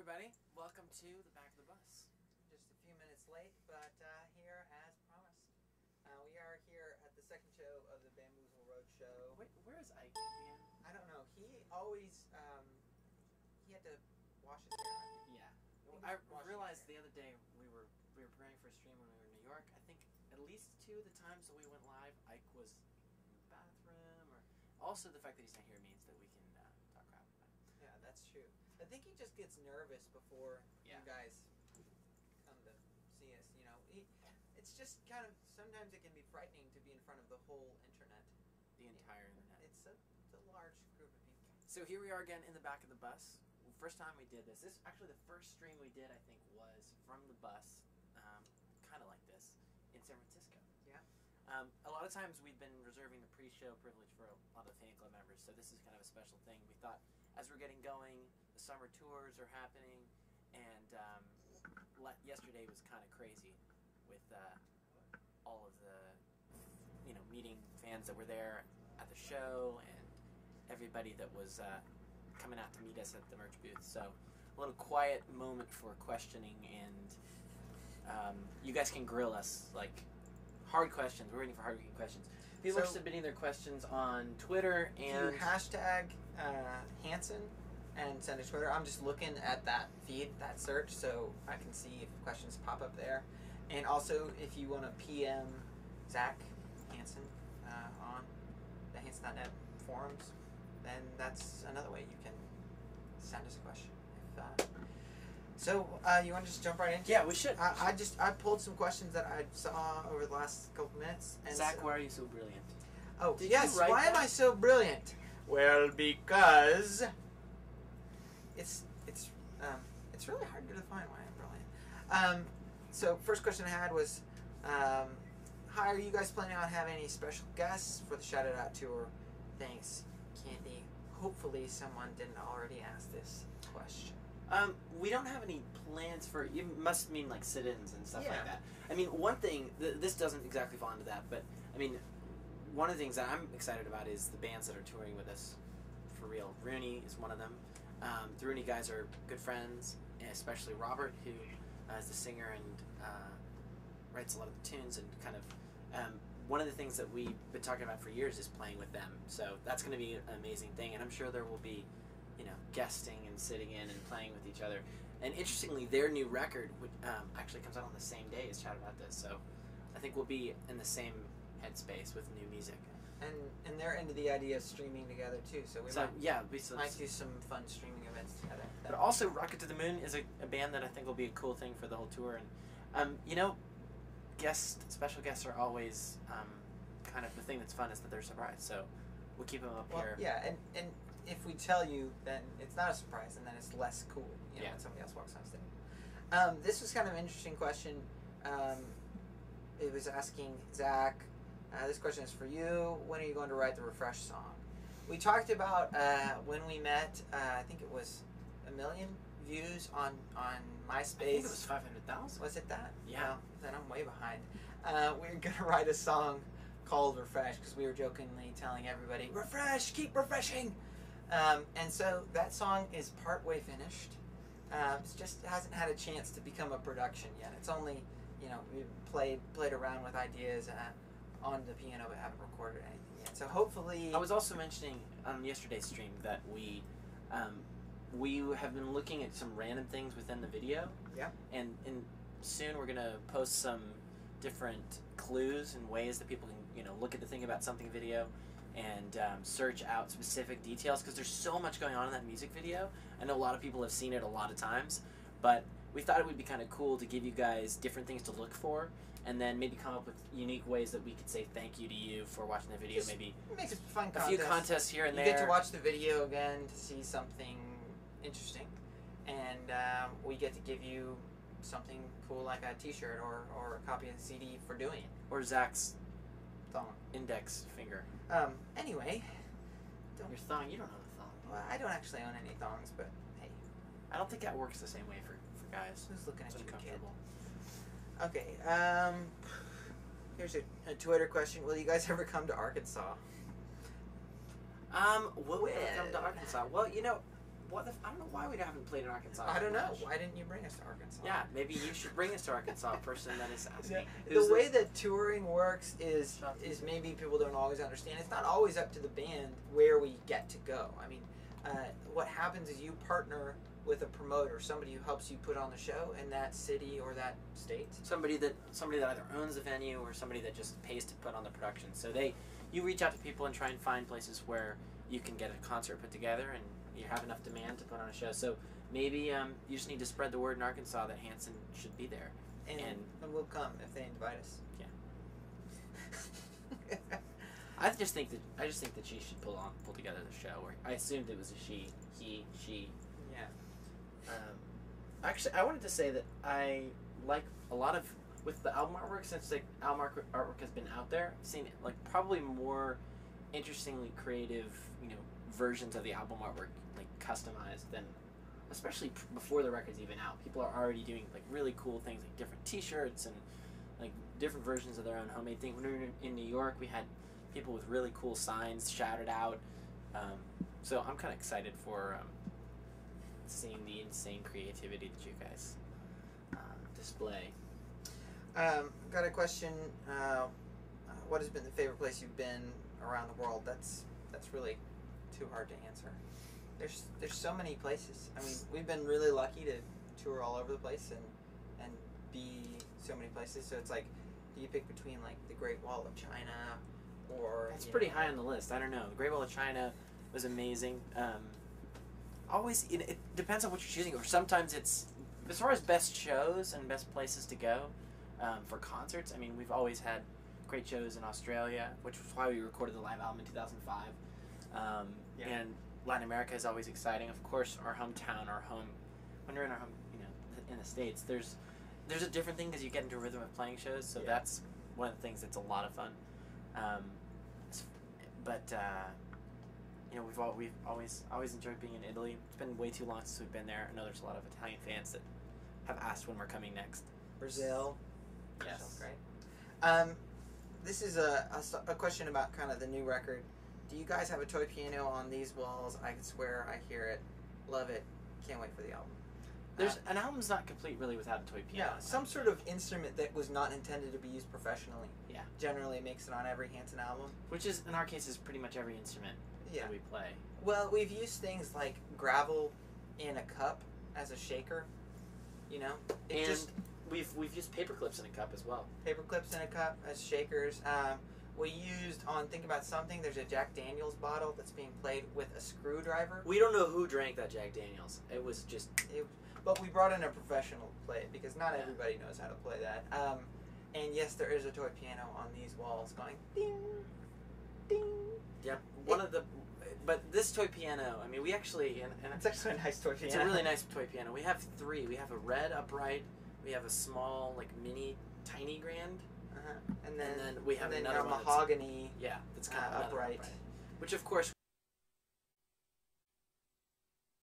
everybody. Welcome to the back of the bus. Just a few minutes late, but here as promised. We are here at the second show of the Bamboozle Roadshow. Wait, where is Ike again? I don't know. He always, he had to wash his hair. Yeah. I realized the other day we were preparing for a stream when we were in New York. I think at least 2 of the times that we went live, Ike was in the bathroom. Or also the fact that he's not here means that we can talk crap about it. Yeah, that's true. I think he just gets nervous before you guys come to see us. You know, it's just kind of, sometimes it can be frightening to be in front of the whole internet. The entire internet. It's a large group of people. So here we are again in the back of the bus. First time we did this. This actually the first stream we did, I think, was from the bus, kind of like this, in San Francisco. Yeah. A lot of times we've been reserving the pre-show privilege for a lot of the fan club members, so this is kind of a special thing. We thought, as we're getting going, the summer tours are happening, and yesterday was kind of crazy with all of the, meeting fans that were there at the show and everybody that was coming out to meet us at the merch booth. So a little quiet moment for questioning, and you guys can grill us, like hard questions. We're waiting for hard questions. People are submitting their questions on Twitter and hashtag Hanson and send to Twitter. I'm just looking at that feed, that search, so I can see if questions pop up there. And also, if you want to PM Zach Hanson on the Hanson.net forums, then that's another way you can send us a question. So you want to just jump right into it? Yeah, we should. I pulled some questions that I saw over the last couple minutes. And Zach, why are you so brilliant? Oh, yes. Why am I so brilliant? Well, because it's really hard to define why I'm brilliant. So first question I had was, hi, are you guys planning on having any special guests for the Shout It Out tour? Thanks, Candy. Hopefully someone didn't already ask this question. We don't have any plans for, you must mean like sit-ins and stuff like that. I mean, one thing, this doesn't exactly fall into that, but I mean, one of the things that I'm excited about is the bands that are touring with us for real. Rooney is one of them. The Rooney guys are good friends, and especially Robert, who is the singer and writes a lot of the tunes, and kind of one of the things that we've been talking about for years is playing with them. So that's going to be an amazing thing, and I'm sure there will be, guesting and sitting in and playing with each other. And interestingly, their new record actually comes out on the same day as Chat About This, so I think we'll be in the same headspace with new music. And they're into the idea of streaming together too, so we might do some fun streaming events together. But also, Rocket to the Moon is a band that I think will be a cool thing for the whole tour, and special guests are always kind of the thing that's fun, is that they're surprised. So we'll keep them up here. Yeah, and if we tell you, then it's not a surprise, and then it's less cool, when somebody else walks on stage. This was kind of an interesting question. It was asking Zach. This question is for you. When are you going to write the Refresh song? We talked about when we met. I think it was 1 million views on MySpace. I think it was 500,000. Was it that? Yeah. Well, then I'm way behind. We're gonna write a song called Refresh because we were jokingly telling everybody, "Refresh, keep refreshing." And so that song is partway finished. It just hasn't had a chance to become a production yet. It's only, we played around with ideas on the piano, but haven't recorded anything yet. So hopefully... I was also mentioning on yesterday's stream that we have been looking at some random things within the video. Yeah. And soon we're going to post some different clues and ways that people can, look at the thing about something video and search out specific details, because there's so much going on in that music video. I know a lot of people have seen it a lot of times, but we thought it would be kind of cool to give you guys different things to look for, and then maybe come up with unique ways that we could say thank you to you for watching the video. Just maybe make a fun contest. A few contests here and there. You get to watch the video again to see something interesting, and we get to give you something cool like a t-shirt or a copy of the CD for doing it. Or Zach's thong. Index finger. Anyway. Your thong, you don't own a thong. Well, I don't actually own any thongs, but hey. I don't think that works the same way for guys. Who's looking at you, kid? Okay, here's a Twitter question. Will you guys ever come to Arkansas? Will we ever come to Arkansas? Well, I don't know why we haven't played in Arkansas. I don't know. Much. Why didn't you bring us to Arkansas? Yeah, maybe you should bring us to Arkansas. Person that is asking. The way that touring works is maybe people don't always understand. It's not always up to the band where we get to go. I mean, what happens is you partner with a promoter, somebody who helps you put on the show in that city or that state. Somebody that either owns the venue or somebody that just pays to put on the production. So you reach out to people and try and find places where you can get a concert put together and you have enough demand to put on a show. So maybe you just need to spread the word in Arkansas that Hanson should be there. And we'll come if they invite us. Yeah. I just think that she should pull together the show. Or I assumed it was a she. Yeah. Actually, I wanted to say that I like a lot of with the album artwork, since the album artwork has been out there. I've seen like probably more interestingly creative, versions of the album artwork like customized than, especially before the record's even out. People are already doing like really cool things like different T-shirts and like different versions of their own homemade thing. When we were in New York, we had people with really cool signs shouted out. So I'm kind of excited for seeing the insane creativity that you guys display. Got a question. What has been the favorite place you've been around the world? That's really too hard to answer. There's so many places. I mean, we've been really lucky to tour all over the place and be so many places. So it's like, do you pick between like the Great Wall of China or? It's pretty high on the list. I don't know. The Great Wall of China was amazing. Always, it depends on what you're choosing. Or sometimes it's, as far as best shows and best places to go for concerts. I mean, we've always had great shows in Australia, which was why we recorded the live album in 2005. And Latin America is always exciting. Of course, our hometown, when you're in our home, in the States, there's a different thing because you get into a rhythm of playing shows. So that's one of the things that's a lot of fun. We've always enjoyed being in Italy. It's been way too long since we've been there. I know there's a lot of Italian fans that have asked when we're coming next. Brazil. Yes. Brazil's great. This is a question about kind of the new record. Do you guys have a toy piano on these walls? I can swear I hear it. Love it. Can't wait for the album. An album's not complete really without a toy piano. Yeah, some sort of instrument that was not intended to be used professionally. Yeah. Generally makes it on every Hanson album. Which is, in our case, is pretty much every instrument that we play. Well, we've used things like gravel in a cup as a shaker. We've used paper clips in a cup as well. Paper clips in a cup as shakers. We used on Think About Something, there's a Jack Daniels bottle that's being played with a screwdriver. We don't know who drank that Jack Daniels. It was just... But we brought in a professional to play it because not everybody knows how to play that. And yes, there is a toy piano on these walls going ding, ding. Yep. But this toy piano, I mean, we actually... And it's actually a nice toy piano. It's a really nice toy piano. We have three. We have a red upright. We have a small, like, mini, tiny grand. And then we have another one mahogany. That's kind of upright. Which, of course,